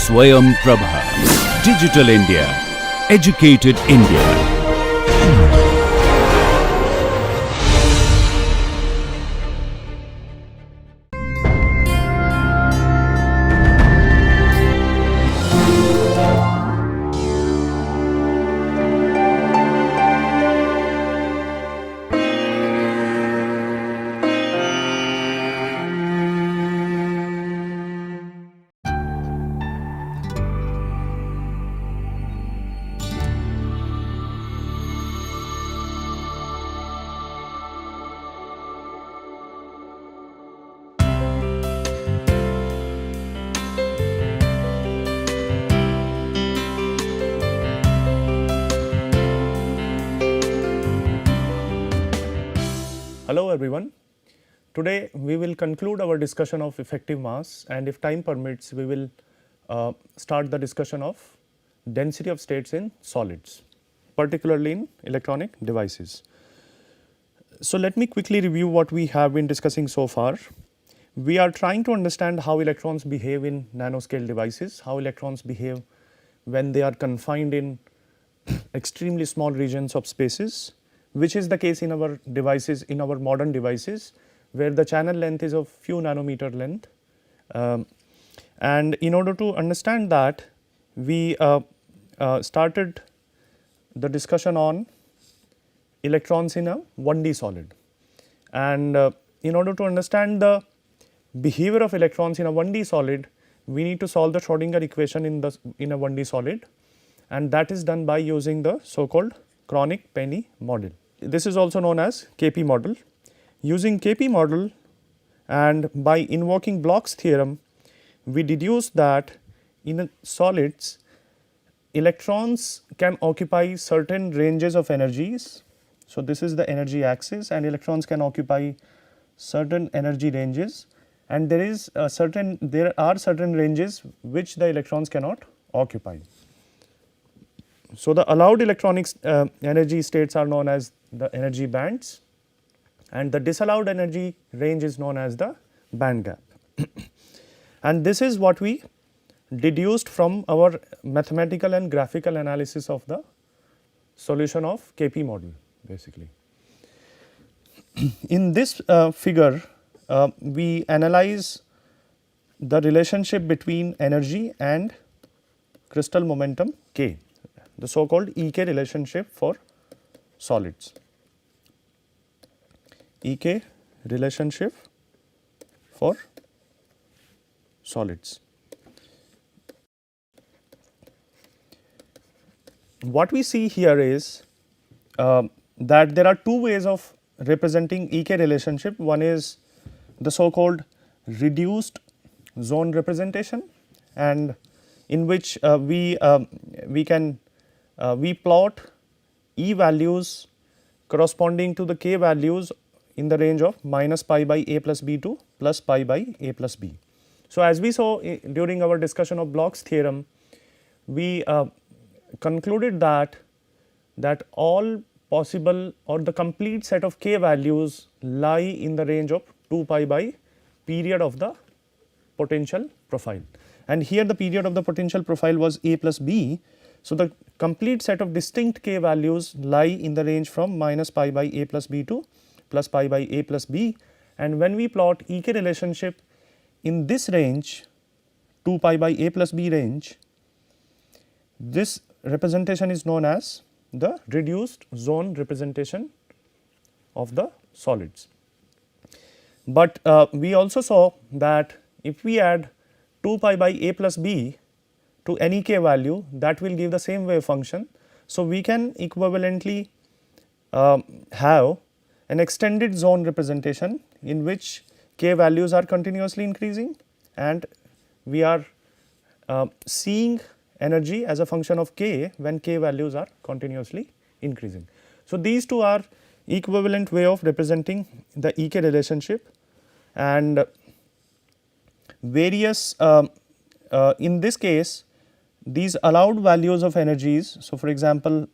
Swayam Prabha. Digital India. Educated India. Hello everyone. Today we will conclude our discussion of effective mass, and if time permits we will start the discussion of density of states in solids, particularly in electronic devices. So let me quickly review what we have been discussing so far. We are trying to understand how electrons behave in nanoscale devices, how electrons behave when they are confined in extremely small regions of spaces, which is the case in our devices, in our modern devices, where the channel length is of few nanometer length. And in order to understand that, we started the discussion on electrons in a 1D solid. And in order to understand the behavior of electrons in a 1D solid, we need to solve the Schrodinger equation in a 1D solid, and that is done by using the so called Kronig-Penney model. This is also known as KP model. Using KP model and by invoking Bloch's theorem, we deduce that in solids electrons can occupy certain ranges of energies. So, this is the energy axis, and electrons can occupy certain energy ranges, and there are certain ranges which the electrons cannot occupy. So, the allowed electronic energy states are known as the energy bands, and the disallowed energy range is known as the band gap. And this is what we deduced from our mathematical and graphical analysis of the solution of KP model basically. In this figure, we analyze the relationship between energy and crystal momentum K, the so called EK relationship for solids. EK relationship for solids. What we see here is that there are two ways of representing EK relationship. One is the so called reduced zone representation, and in which we plot E values corresponding to the K values in the range of minus pi by a plus b to plus pi by a plus b. So, as we saw during our discussion of Bloch's theorem, we concluded that all possible or the complete set of K values lie in the range of 2 pi by period of the potential profile, and here the period of the potential profile was a plus b. So, the complete set of distinct K values lie in the range from minus pi by a plus b to plus pi by a plus b, and when we plot EK relationship in this range 2 pi by a plus b range, this representation is known as the reduced zone representation of the solids. But we also saw that if we add 2 pi by a plus b to any K value, that will give the same wave function. So, we can equivalently have an extended zone representation in which K values are continuously increasing, and we are seeing energy as a function of K when K values are continuously increasing. So, these two are equivalent way of representing the EK relationship, and various in this case these allowed values of energies. So, for example,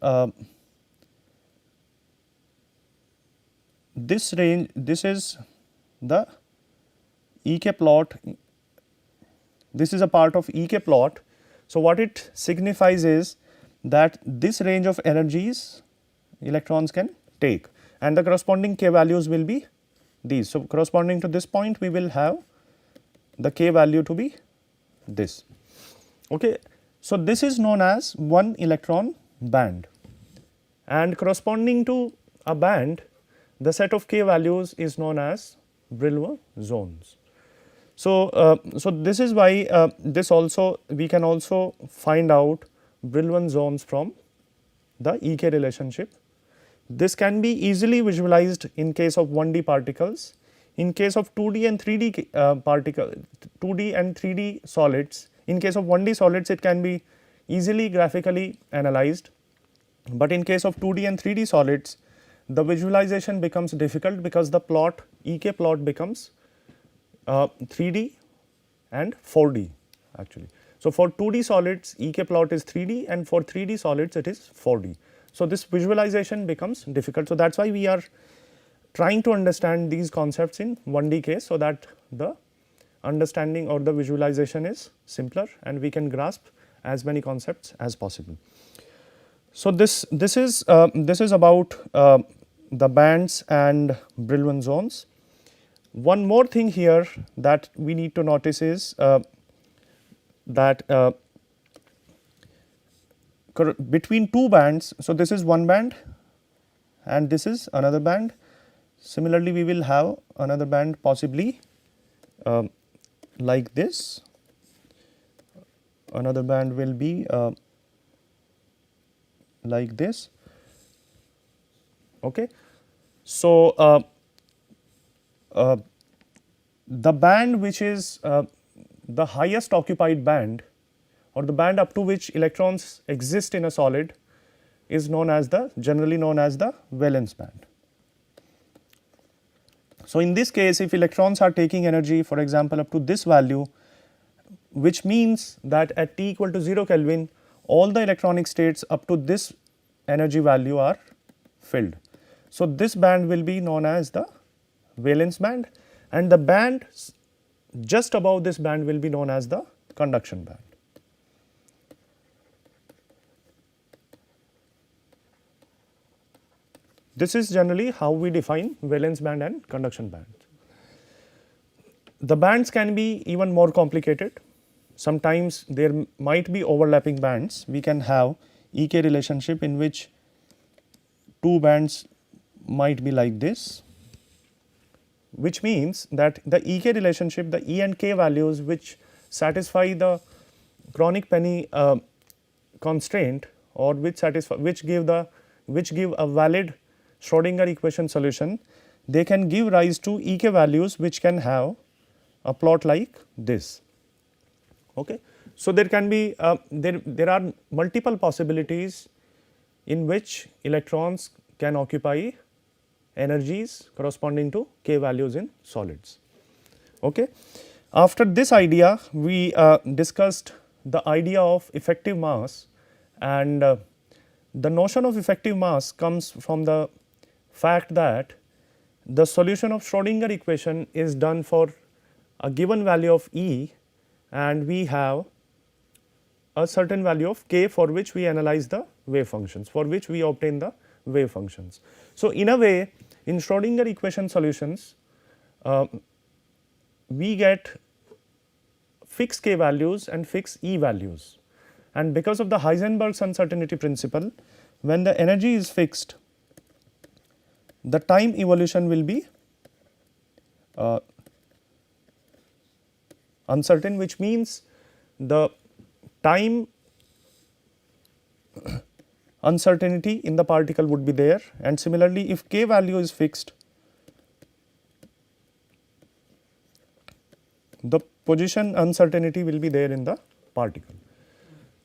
this range, this is the EK plot, this is a part of EK plot So, what it signifies is that this range of energies electrons can take, and the corresponding k values will be these. So, corresponding to this point we will have the k value to be this. Okay. So, this is known as one electron band, and corresponding to a band the set of k values is known as Brillouin zones. So, this is why this also we can also find out Brillouin zones from the Ek relationship. This can be easily visualized in case of 1D particles. In case of 2D and 3D particle, 2D and 3D solids, in case of 1D solids it can be easily graphically analyzed, but in case of 2D and 3D solids the visualization becomes difficult because the plot Ek plot becomes 3D and 4D actually. So, for 2D solids Ek plot is 3D, and for 3D solids it is 4D. So, this visualization becomes difficult. So, that is why we are trying to understand these concepts in 1D case, so that the understanding or the visualization is simpler and we can grasp as many concepts as possible. So, this is about the bands and Brillouin zones. One more thing here that we need to notice is that between two bands, so this is one band and this is another band. Similarly, we will have another band possibly like this, another band will be like this. Okay. So, the band which is the highest occupied band, or the band up to which electrons exist in a solid, is known as generally known as the valence band. So, in this case if electrons are taking energy for example up to this value, which means that at T equal to 0 Kelvin all the electronic states up to this energy value are filled. So, this band will be known as the valence band, and the band just above this band will be known as the conduction band. This is generally how we define valence band and conduction band. The bands can be even more complicated. Sometimes there might be overlapping bands. We can have Ek relationship in which two bands might be like this, which means that the Ek relationship, the E and K values which satisfy the chronic penny constraint, or which give a valid Schrodinger equation solution, they can give rise to Ek values which can have a plot like this. Okay. So, there can be there are multiple possibilities in which electrons can occupy energies corresponding to k values in solids. Okay. After this idea we discussed the idea of effective mass, and the notion of effective mass comes from the fact that the solution of Schrodinger equation is done for a given value of E, and we have a certain value of k for which we analyze the wave functions, for which we obtain the wave functions. So, in a way in Schrodinger equation solutions we get fixed k values and fixed E values, and because of the Heisenberg's uncertainty principle, when the energy is fixed the time evolution will be uncertain, which means the time uncertainty in the particle would be there, and similarly if k value is fixed the position uncertainty will be there in the particle.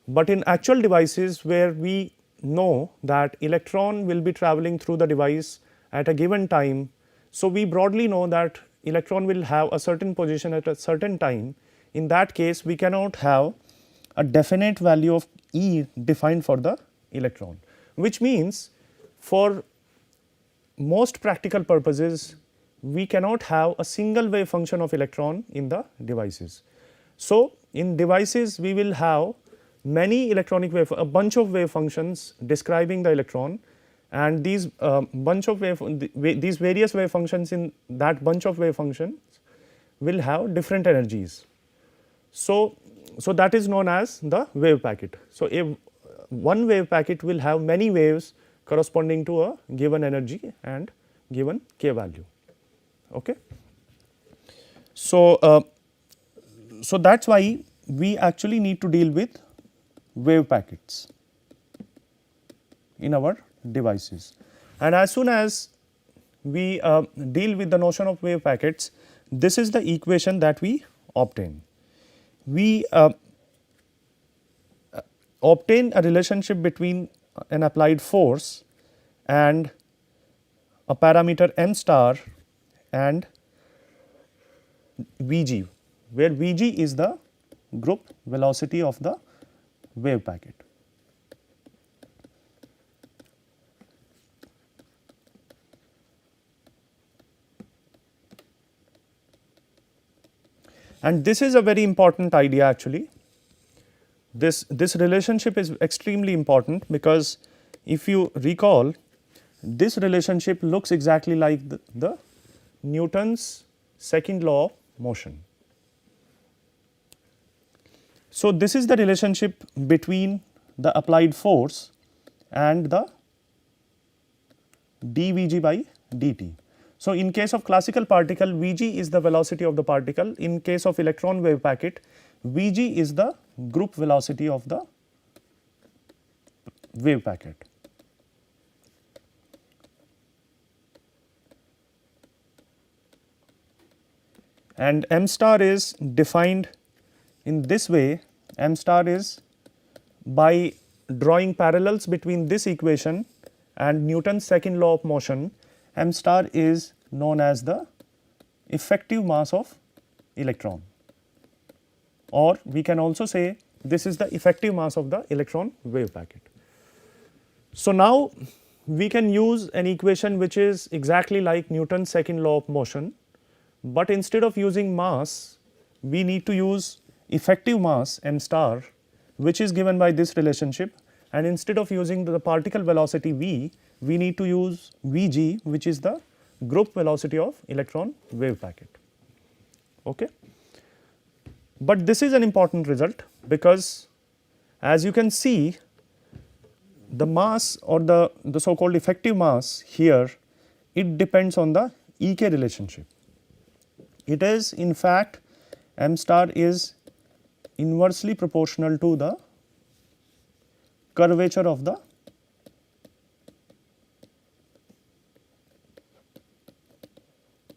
But in actual devices where we know that electron will be travelling through the device at a given time, so we broadly know that electron will have a certain position at a certain time. In that case we cannot have a definite value of E defined for the electron, which means for most practical purposes we cannot have a single wave function of electron in the devices. So, in devices we will have many electronic wave, a bunch of wave functions describing the electron, and these bunch of these various wave functions in that bunch of wave functions will have different energies. So that is known as the wave packet. So one wave packet will have many waves corresponding to a given energy and given k value. Okay. So that is why we actually need to deal with wave packets in our devices, and as soon as we deal with the notion of wave packets, this is the equation that we obtain. We obtain a relationship between an applied force and a parameter m star and Vg, where Vg is the group velocity of the wave packet. And this is a very important idea actually. This relationship is extremely important, because if you recall, this relationship looks exactly like the Newton's second law of motion. So this is the relationship between the applied force and the dVg by dt. So in case of classical particle, Vg is the velocity of the particle. In case of electron wave packet, Vg is the group velocity of the wave packet. And m star is defined in this way. M star is by drawing parallels between this equation and Newton's second law of motion. M star is known as the effective mass of electron, or we can also say this is the effective mass of the electron wave packet. So now we can use an equation which is exactly like Newton's second law of motion, but instead of using mass, we need to use effective mass m star, which is given by this relationship, and instead of using the particle velocity v, we need to use Vg, which is the group velocity of electron wave packet. Okay. But this is an important result, because as you can see, the mass or the so called effective mass here, it depends on the Ek relationship. It is in fact m star is inversely proportional to the curvature of the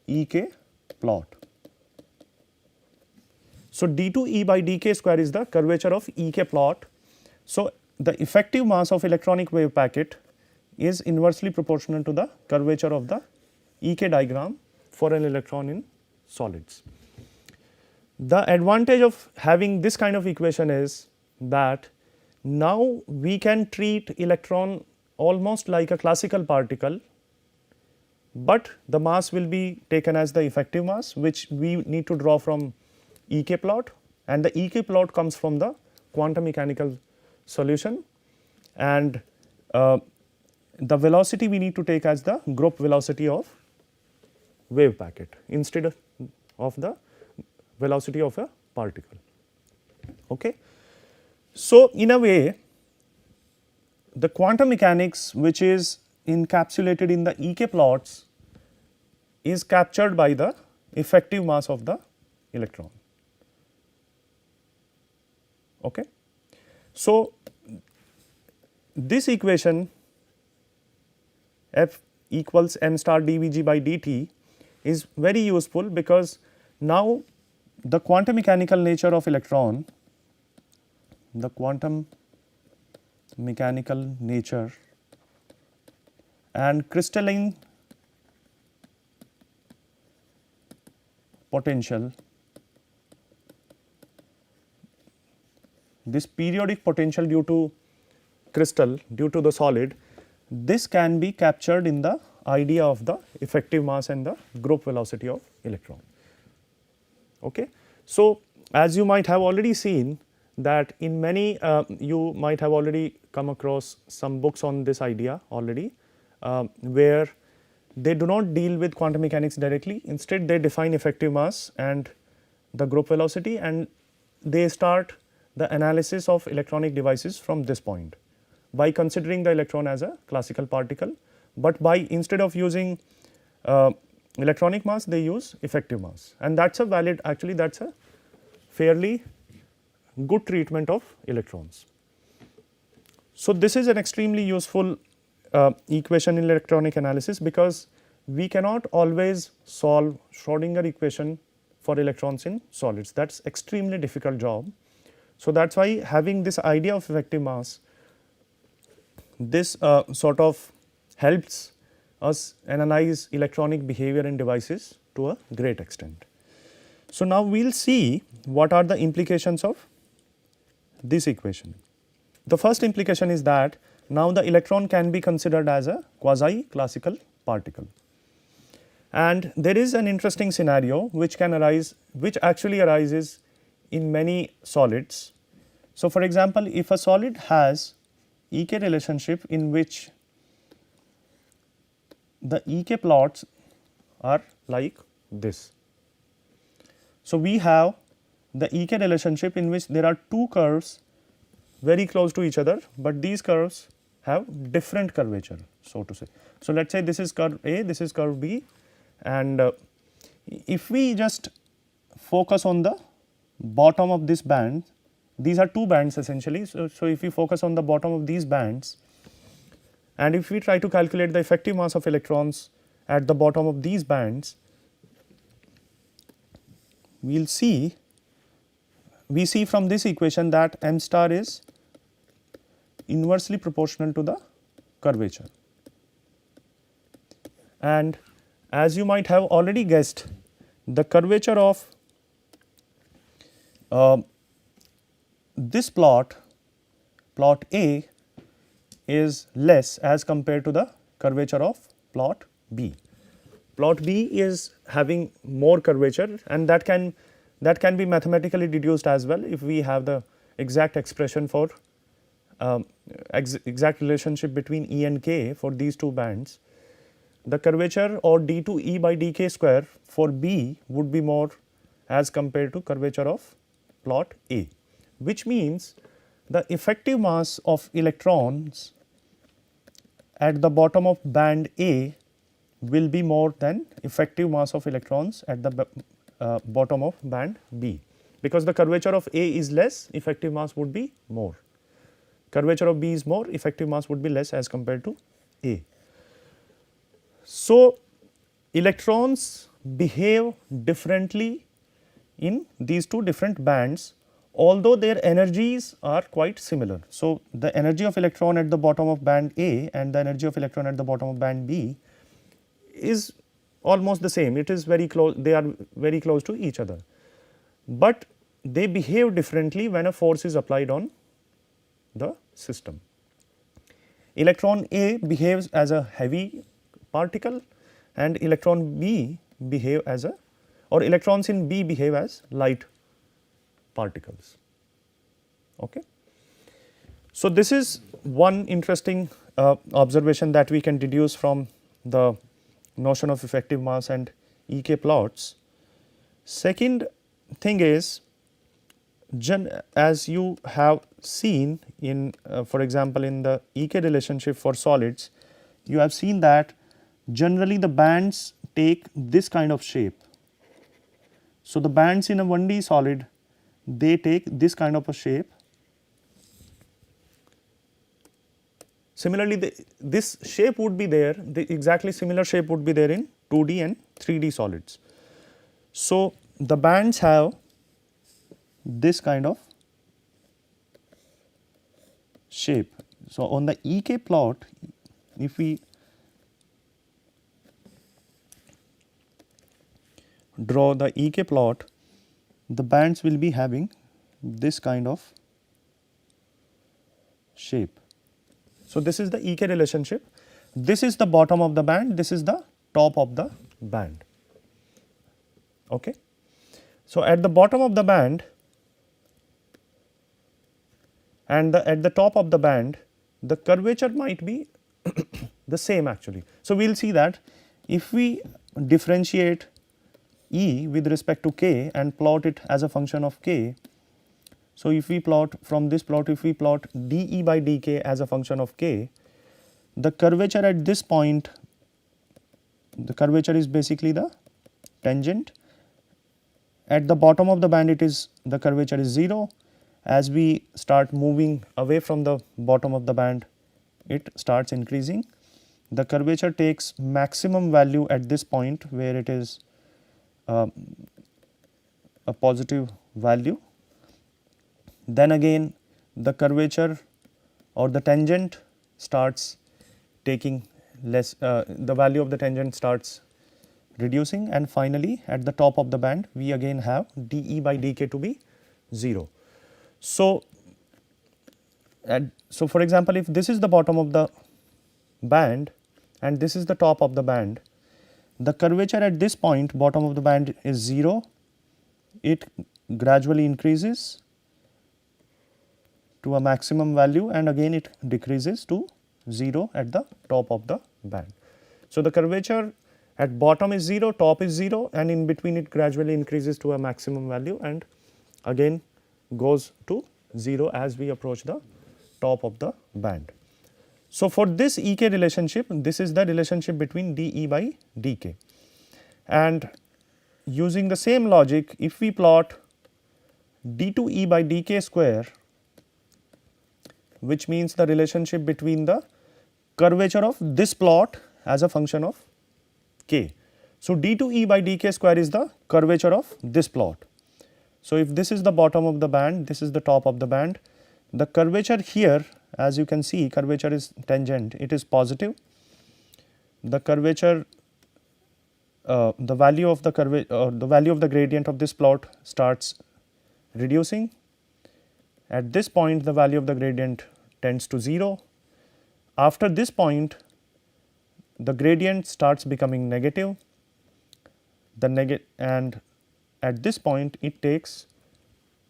Ek plot. So d2E by dk square is the curvature of Ek plot. So the effective mass of electronic wave packet is inversely proportional to the curvature of the Ek diagram for an electron in solids. The advantage of having this kind of equation is that now we can treat electron almost like a classical particle, but the mass will be taken as the effective mass, which we need to draw from Ek plot, and the Ek plot comes from the quantum mechanical solution, and the velocity we need to take as the group velocity of wave packet instead of the velocity of a particle. Okay. So in a way, the quantum mechanics which is encapsulated in the Ek plots is captured by the effective mass of the electron. Okay. So this equation F equals m star dVg by dt is very useful, because now the quantum mechanical nature of electron, the quantum mechanical nature and crystalline potential, this periodic potential due to crystal, due to the solid, this can be captured in the idea of the effective mass and the group velocity of electron. Okay. So as you might have already seen that in many, you might have already come across some books on this idea already, where they do not deal with quantum mechanics directly. Instead, they define effective mass and the group velocity, and they start the analysis of electronic devices from this point by considering the electron as a classical particle, but by instead of using electronic mass, they use effective mass, and that is a valid, actually that is a fairly good treatment of electrons. So, this is an extremely useful equation in electronic analysis, because we cannot always solve Schrodinger equation for electrons in solids. That is extremely difficult job. So, that is why having this idea of effective mass, this sort of helps us analyze electronic behavior in devices to a great extent. So, now we will see what are the implications of this equation. The first implication is that now the electron can be considered as a quasi classical particle, and there is an interesting scenario which can arise, which actually arises in many solids. So, for example, if a solid has EK relationship in which the EK plots are like this. So, we have the EK relationship in which there are two curves very close to each other, but these curves have different curvature, so to say. So, let us say this is curve A, this is curve B, and if we just focus on the bottom of this band, these are two bands essentially. So, if we focus on the bottom of these bands, and if we try to calculate the effective mass of electrons at the bottom of these bands, we see from this equation that m star is inversely proportional to the curvature. And as you might have already guessed, the curvature of this plot A, is less as compared to the curvature of plot B. Plot B is having more curvature, and that can be mathematically deduced as well if we have the exact expression for exact relationship between E and K for these two bands. The curvature, or d2E by dk square for B, would be more as compared to curvature of plot A, which means the effective mass of electrons at the bottom of band A will be more than effective mass of electrons at the bottom of band B, because the curvature of A is less, effective mass would be more. Curvature of B is more, effective mass would be less as compared to A. So, electrons behave differently in these two different bands, although their energies are quite similar. So, the energy of electron at the bottom of band A and the energy of electron at the bottom of band B is almost the same, it is very close, they are very close to each other, but they behave differently when a force is applied on the system. Electron A behaves as a heavy particle, and electron B behave as a, or electrons in B behave as light particles. Okay. So, this is one interesting observation that we can deduce from the notion of effective mass and EK plots. Second thing is, as you have seen in for example, in the EK relationship for solids, you have seen that generally the bands take this kind of shape. So, the bands in a 1D solid, they take this kind of a shape. Similarly, this shape would be there, the exactly similar shape would be there in 2D and 3D solids. So, the bands have this kind of shape. So, on the EK plot, if we draw the EK plot, the bands will be having this kind of shape. So, this is the EK relationship, this is the bottom of the band, this is the top of the band. Okay. So, at the bottom of the band, and at the top of the band the curvature might be the same actually. So, we will see that if we differentiate E with respect to k and plot it as a function of k. So, if we plot from this plot, if we plot dE by dk as a function of k, the curvature at this point, the curvature is basically the tangent. At the bottom of the band it is, the curvature is 0. As we start moving away from the bottom of the band, it starts increasing. The curvature takes maximum value at this point where it is a positive value. Then again the curvature or the tangent starts taking less, the value of the tangent starts reducing, and finally at the top of the band we again have dE by dk to be 0. So, so for example, if this is the bottom of the band and this is the top of the band, the curvature at this point, bottom of the band is 0, it gradually increases to a maximum value and again it decreases to 0 at the top of the band. So, the curvature at bottom is 0, top is 0, and in between it gradually increases to a maximum value and again goes to 0 as we approach the top of the band. So, for this Ek relationship, this is the relationship between dE by dk, and using the same logic, if we plot d2E by dk square, which means the relationship between the curvature of this plot as a function of k. So, d2E by dk square is the curvature of this plot. So, if this is the bottom of the band, this is the top of the band, the curvature here, as you can see, curvature is tangent, it is positive. The curvature, the value of the curvature, the value of the gradient of this plot starts reducing. At this point the value of the gradient tends to 0. After this point the gradient starts becoming negative, and at this point it takes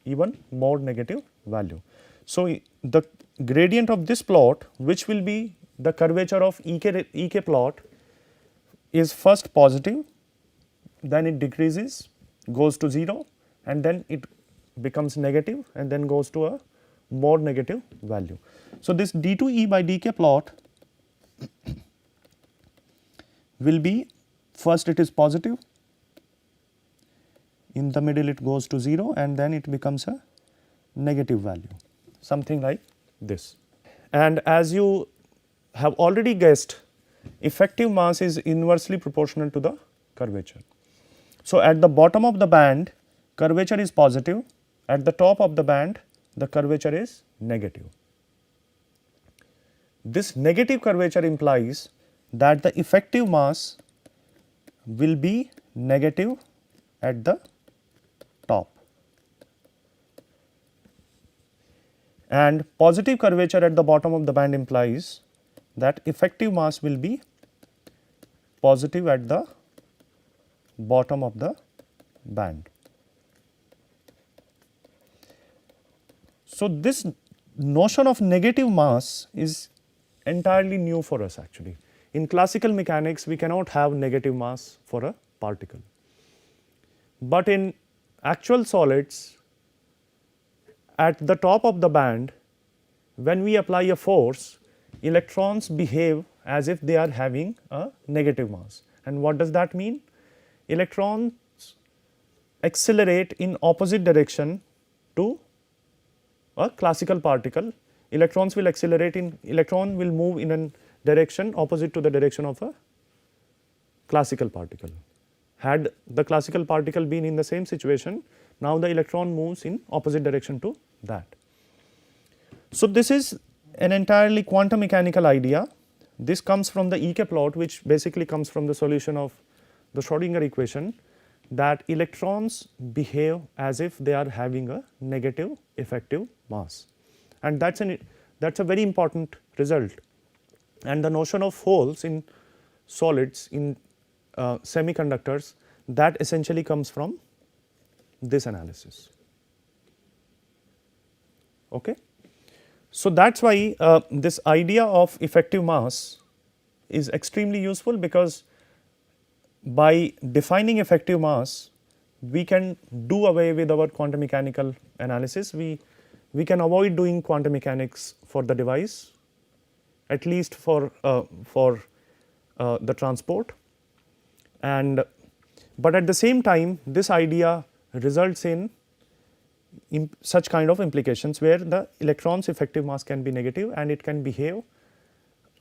even more negative value. So, the gradient of this plot, which will be the curvature of Ek plot, is first positive, then it decreases, goes to 0, and then it becomes negative and then goes to a more negative value. So, this d2E by dk plot will be, first it is positive, in the middle it goes to 0 and then it becomes a negative value, something like this. And as you have already guessed, effective mass is inversely proportional to the curvature. So, at the bottom of the band curvature is positive, at the top of the band the curvature is negative. This negative curvature implies that the effective mass will be negative at the top, and positive curvature at the bottom of the band implies that effective mass will be positive at the bottom of the band. So, this notion of negative mass is entirely new for us actually. In classical mechanics we cannot have negative mass for a particle, but in actual solids at the top of the band, when we apply a force, electrons behave as if they are having a negative mass. And what does that mean? Electrons accelerate in opposite direction to a classical particle. Electrons will accelerate in, electron will move in a direction opposite to the direction of a classical particle. Had the classical particle been in the same situation, now the electron moves in opposite direction to that. So, this is an entirely quantum mechanical idea. This comes from the Ek plot, which basically comes from the solution of the Schrodinger equation, that electrons behave as if they are having a negative effective mass, and that is a very important result. And the notion of holes in solids, in semiconductors, that essentially comes from this analysis. Okay. So, that is why this idea of effective mass is extremely useful, because by defining effective mass we can do away with our quantum mechanical analysis. We can avoid doing quantum mechanics for the device, at least for the transport, and but at the same time this idea results in such kind of implications where the electron's effective mass can be negative and it can behave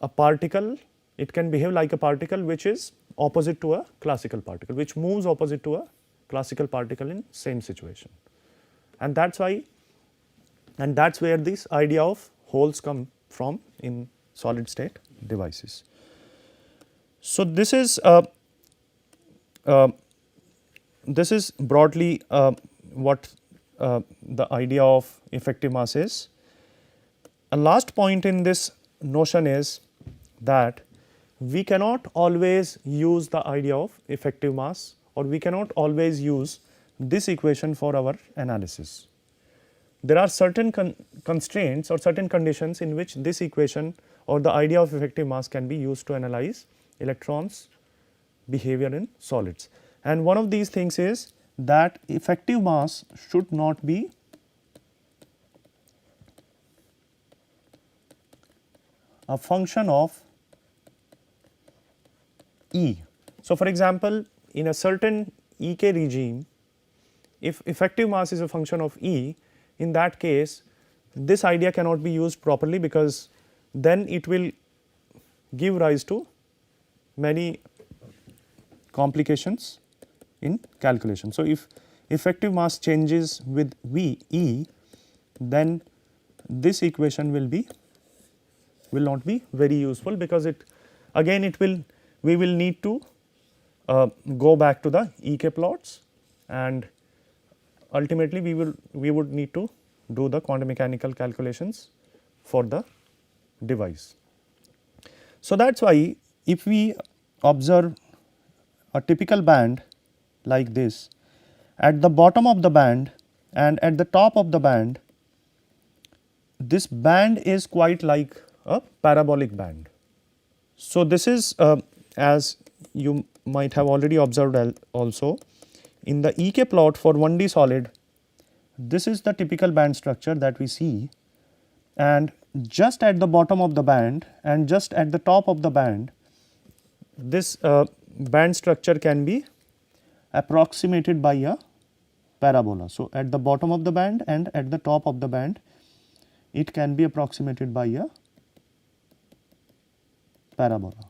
a particle, it can behave like a particle which is opposite to a classical particle, which moves opposite to a classical particle in same situation. And that is why, and that is where this idea of holes come from in solid state devices. So, this is broadly what the idea of effective mass is. A last point in this notion is that we cannot always use the idea of effective mass, or we cannot always use this equation for our analysis. There are certain constraints or certain conditions in which this equation or the idea of effective mass can be used to analyze electrons behavior in solids. And one of these things is that effective mass should not be a function of E. So, for example, in a certain EK regime, if effective mass is a function of E, in that case this idea cannot be used properly, because then it will give rise to many complications in calculation. So, if effective mass changes with E, then this equation will not be very useful, because it again we will need to go back to the EK plots, and ultimately we would need to do the quantum mechanical calculations for the device. So, that is why if we observe a typical band like this, at the bottom of the band and at the top of the band, this band is quite like a parabolic band. So, this is as you might have already observed also in the EK plot for 1D solid, this is the typical band structure that we see, and just at the bottom of the band and just at the top of the band, this band structure can be approximated by a parabola. So, at the bottom of the band and at the top of the band, it can be approximated by a parabola.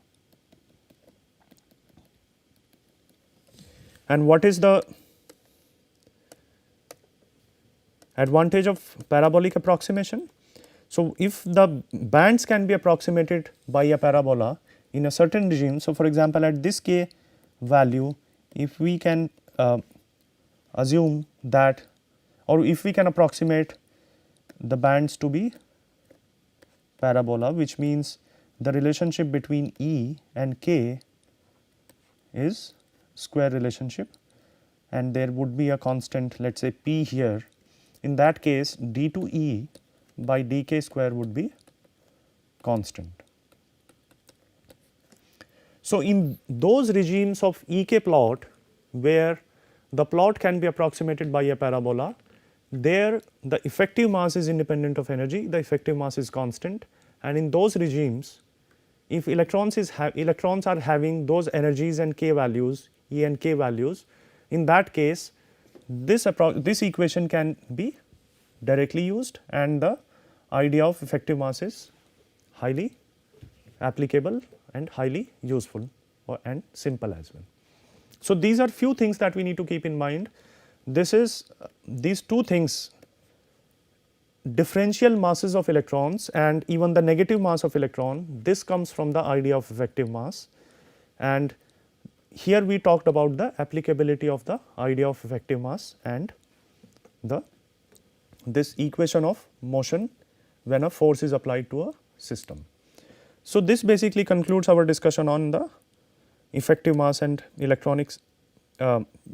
And what is the advantage of parabolic approximation? So, if the bands can be approximated by a parabola in a certain regime, so for example, at this k value, if we can assume that, or if we can approximate the bands to be parabola, which means the relationship between E and K is square relationship, and there would be a constant, let us say P here. In that case, d to E by dk square would be constant. So, in those regimes of EK plot where the plot can be approximated by a parabola, there the effective mass is independent of energy, the effective mass is constant, and in those regimes, if electrons are having those energies and k values, E and k values, in that case this equation can be directly used, and the idea of effective mass is highly applicable and highly useful and simple as well. So, these are few things that we need to keep in mind. This is these two things, differential masses of electrons and even the negative mass of electron, this comes from the idea of effective mass, and here we talked about the applicability of the idea of effective mass and this equation of motion when a force is applied to a system. So, this basically concludes our discussion on the effective mass and electronics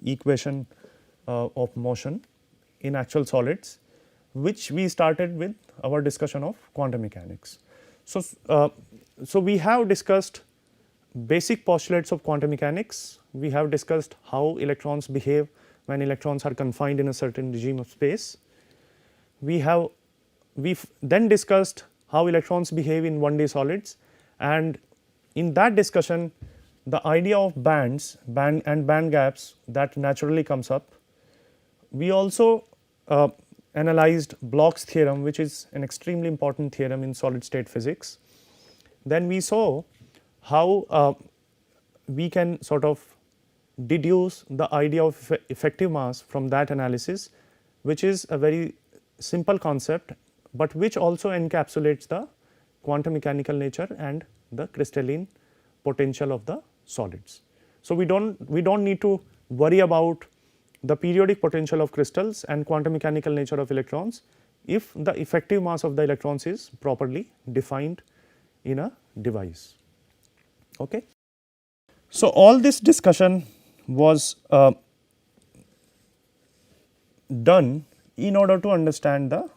equation of motion in actual solids, which we started with our discussion of quantum mechanics. So we have discussed basic postulates of quantum mechanics. We have discussed how electrons behave when electrons are confined in a certain regime of space. We've then discussed how electrons behave in 1D solids, and in that discussion the idea of bands and band gaps that naturally comes up. We also analyzed Bloch's theorem, which is an extremely important theorem in solid state physics. Then we saw how we can sort of deduce the idea of effective mass from that analysis, which is a very simple concept, but which also encapsulates the quantum mechanical nature and the crystalline potential of the solids. So we don't need to worry about the periodic potential of crystals and quantum mechanical nature of electrons if the effective mass of the electrons is properly defined in a device. Okay. So all this discussion was done in order to understand the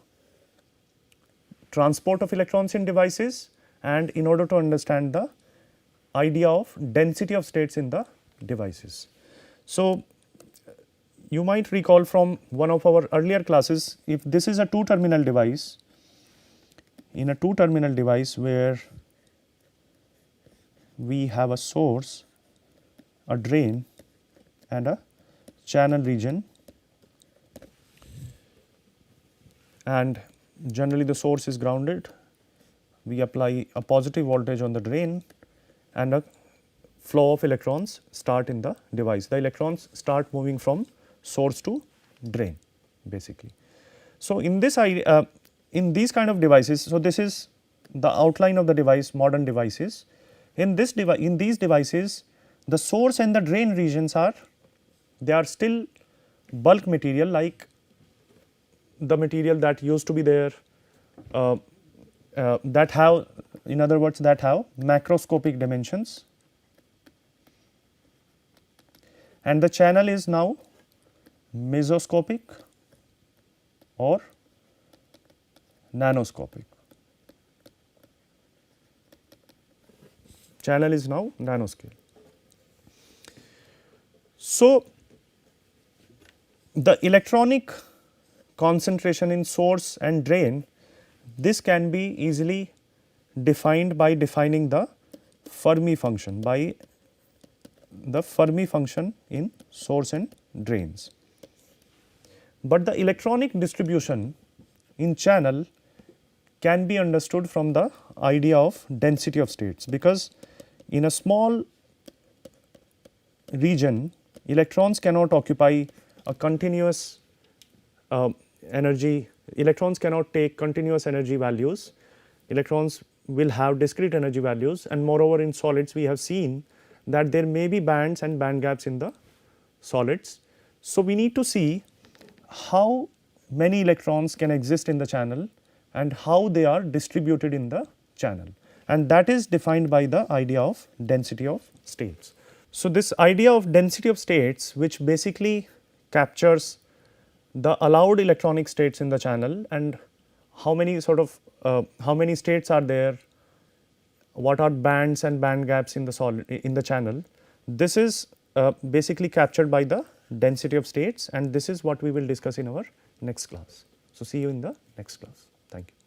transport of electrons in devices and in order to understand the idea of density of states in the devices. So you might recall from one of our earlier classes, if this is a two terminal device, in a two terminal device where we have a source, a drain and a channel region, and generally the source is grounded, we apply a positive voltage on the drain and a flow of electrons start in the device. The electrons start moving from source to drain basically. So in this in these kind of devices, so this is the outline of the device, modern devices. In these devices, the source and the drain regions are still bulk material, like the material that used to be there, that have, in other words, that have macroscopic dimensions, and the channel is now mesoscopic or nanoscopic. Channel is now nanoscale. So the electronic concentration in source and drain, this can be easily defined by defining the Fermi function, by the Fermi function in source and drains. But the electronic distribution in channel can be understood from the idea of density of states, because in a small region electrons cannot occupy a continuous energy, electrons cannot take continuous energy values, electrons will have discrete energy values, and moreover in solids we have seen that there may be bands and band gaps in the solids. So we need to see how many electrons can exist in the channel and how they are distributed in the channel, and that is defined by the idea of density of states. So this idea of density of states, which basically captures the allowed electronic states in the channel and how many how many states are there, what are bands and band gaps in the channel, this is basically captured by the density of states, and this is what we will discuss in our next class. So see you in the next class. Thank you.